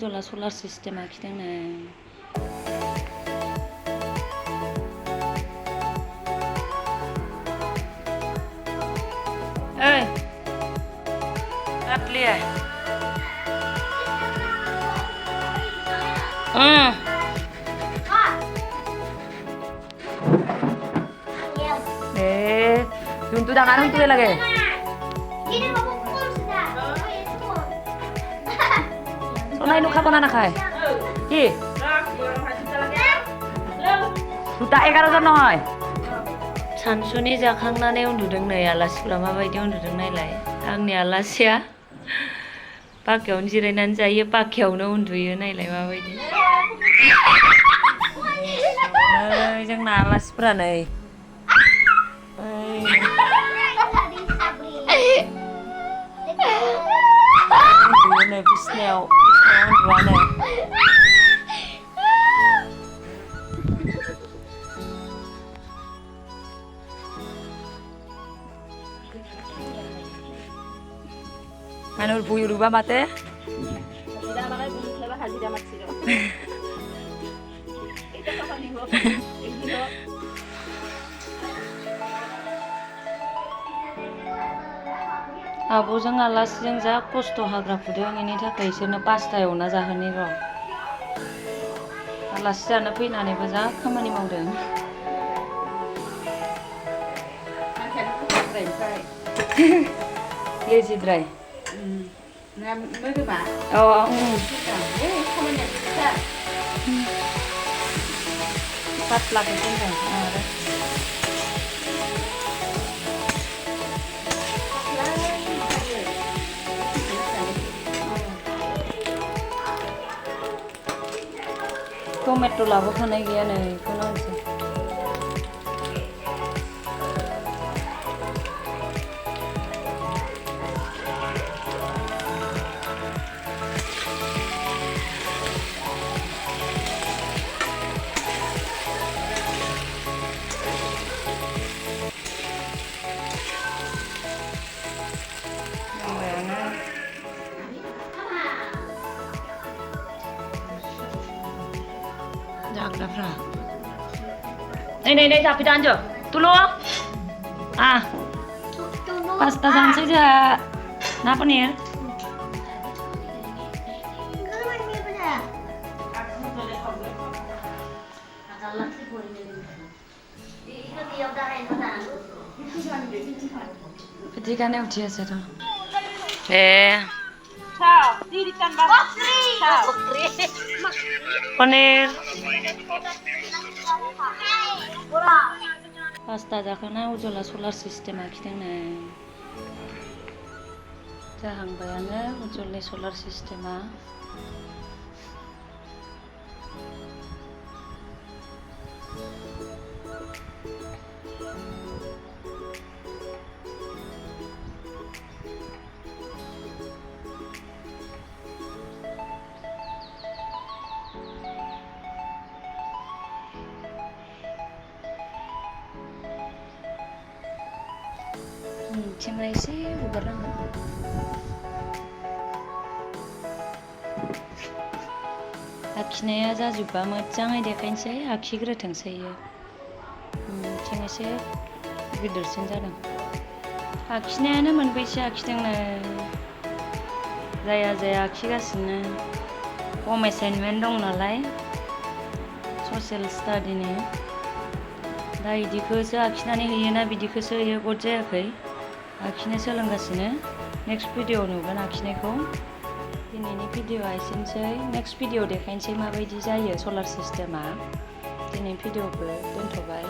उज्जला सलार सिस्टेम आखिदोंनो ओइ काटलिया Juntu tangan itu lagi. Soalnya ini kapan anak kai? Ki? Sudah karo jono hoy. सानसुनि जाखांनानै उन्दुदों नै आलासिफोरा माबायदि उन्दुदों नायलाय आंनि आलासिया पाकायावनो जिरायनानै जायो पाकायावनो उन्दुयो नायलाय माबायदि नै जोंना आलासिफोरा नै उन्दुयो बिसिनायाव उन्दुआनो Manur buyur ba mate? Abuजों आलासिजों जा खस्थ' हाग्रा फुदों बेनि थाखाय इसोरनो पास्ता एवना जाहोनि र' आलासि जानो फैनानैबो जा खामानि मावदों लेजिद्राय पातलाखौ दोनदों आरो टमेट' लाबोखानाय गैया नै बेखौ नांसै जाग्राफ्रा नै जाफैदो आनजो तुलु पास्ता जानोसै जोंहा ना paneer Petikannya udah aja paneer pasta जाखांना उज्जला सलार सिस्टेम आखिदोंनो जाहांबायानो उज्जलनि सलार सिस्टेमा Cuma isi udah आखिनाया जाजोबबा मोजाङै देखायनोसै आखिग्रोथोंसै थिं एसे गिदिरसिन जादों आखिनायानो मोनबैसे आखिदोंनो जाया आखिगासिनो हम एसाइनमेन्ट दं नालाय ससियेल स्टाडिनि दा इदिखौसो आखिनानै होयोना बिदिखौसो होयो गद जायाखै आखिनो सोलोंगासिनो नेक्स्ट भिडिअ नुगोन आखिनायखौ दिनैनि भिडिअआ एसेनोसै नेक्स्ट भिडिअ देखायनोसै माबायदि जायो सलार सिस्टेमा दिनै भिडिअखौ दोनथ'बाय